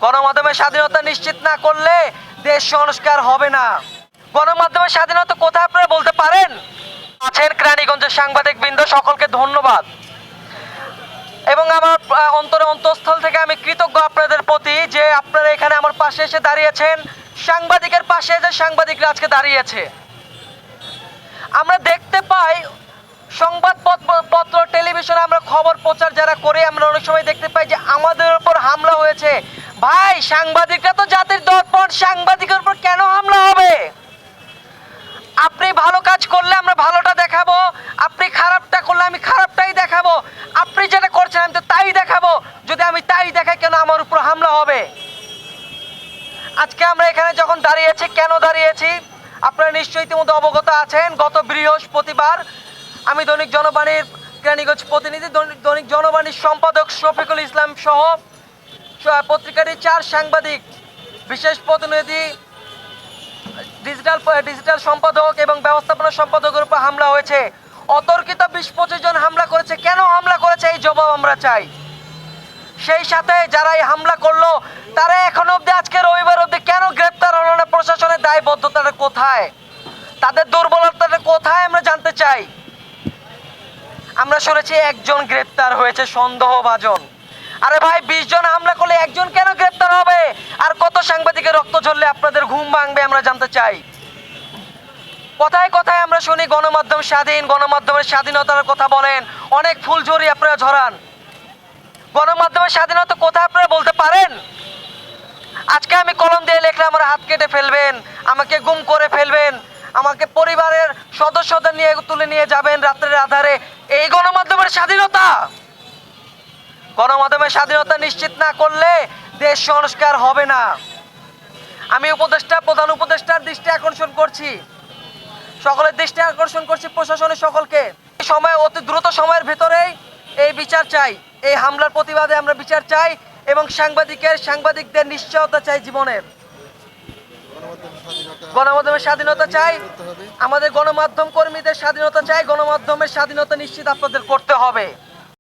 গণমাধ্যমের স্বাধীনতা নিশ্চিত না করলে দেশ সংস্কার হবে না। গণমাধ্যমের স্বাধীনতা কোথায় আপনারা বলতে পারেন? আছেন কেরানীগঞ্জের সাংবাদিক বৃন্দ, সকলকে ধন্যবাদ এবং আমার অন্তরে অন্তঃস্থল থেকে আমি কৃতজ্ঞ আপনাদের প্রতি যে আপনারা এখানে আমার পাশে এসে দাঁড়িয়েছেন, সাংবাদিকের পাশে যে সাংবাদিকরা আজকে দাঁড়িয়েছে। আমরা দেখতে পাই সংবাদপত্র টেলিভিশনে আমরা খবর প্রচার যারা করে আমরা অনেক সময় দেখতে পাই যে আমাদের উপর হামলা হয়েছে। ভাই, সাংবাদিকরা তো জাতির দর্পণ, সাংবাদিকের উপর কেন হামলা হবে? আপনি ভালো কাজ করলে আমরা ভালোটা দেখাবো, আপনি খারাপটা করলে আমি খারাপটাই দেখাবো, আপনি যেটা করছেন আমি তো তাই দেখাবো। যদি আমি তাই দেখাই, কেন আমার উপর হামলা হবে? আজকে আমরা এখানে যখন দাঁড়িয়েছি, কেন দাঁড়িয়েছি আপনারা নিশ্চয়ই ইতিমধ্যে অবগত আছেন। গত বৃহস্পতিবার আমি দৈনিক জনবাণীর কেরানীগঞ্জ প্রতিনিধি, দৈনিক জনবাণীর সম্পাদক শফিকুল ইসলাম সহ পত্রিকাটি 4 সাংবাদিক, বিশেষ প্রতিনিধি, ডিজিটাল সম্পাদক এবং ব্যবস্থাপনা সম্পাদকের উপর হামলা হয়েছে। অতর্কিত 20-25 জন হামলা করেছে। কেন হামলা করেছে এই জবাব আমরা চাই। সেই সাথে যারা এই হামলা করলো তারা এখনো অবধি, আজকে রবিবার অবধি কেন গ্রেপ্তার হলো না? প্রশাসনের দায়বদ্ধতাটা কোথায়? তাদের দুর্বলতাটা কোথায় আমরা জানতে চাই। আমরা শুনেছি একজন গ্রেপ্তার হয়েছে সন্দেহভাজন। আরে ভাই, 20 জন হামলা করলে একজন কেন গ্রেপ্তার হবে? আর কত সাংবাদিকের রক্ত ঝরলে আপনাদের ঘুম ভাঙবে আমরা জানতে চাই। কথায় কথায় আমরা শুনি গণমাধ্যম স্বাধীন, গণমাধ্যমের স্বাধীনতার কথা বলেন, অনেক ফুলঝুরি আপনারা ঝরান। গণমাধ্যমের স্বাধীনতা কোথায় আপনারা বলতে পারেন? আজকে আমি কলম দিয়ে লিখলে আমার হাত কেটে ফেলবেন, আমাকে গুম করে ফেলবেন, আমাকে পরিবারের সদস্যদের নিয়ে তুলে নিয়ে যাবেন রাত্রের আধারে। এই গণমাধ্যমের স্বাধীনতা? গণমাধ্যমের স্বাধীনতা নিশ্চিত না করলে দেশ সংস্কার হবে না। আমি প্রধান উপদেষ্টার দৃষ্টি আকর্ষণ করছি, সকলের দৃষ্টি আকর্ষণ করছি, প্রশাসনের সকলকে সময়, অতি দ্রুত সময়ের ভেতরেই এই বিচার চাই। এই হামলার প্রতিবাদে আমরা বিচার চাই এবং সাংবাদিকদের নিশ্চয়তা চাই জীবনের। গণমাধ্যমের স্বাধীনতা চাই, আমাদের গণমাধ্যম কর্মীদের স্বাধীনতা চাই। গণমাধ্যমের স্বাধীনতা নিশ্চিত আপনাদের করতে হবে।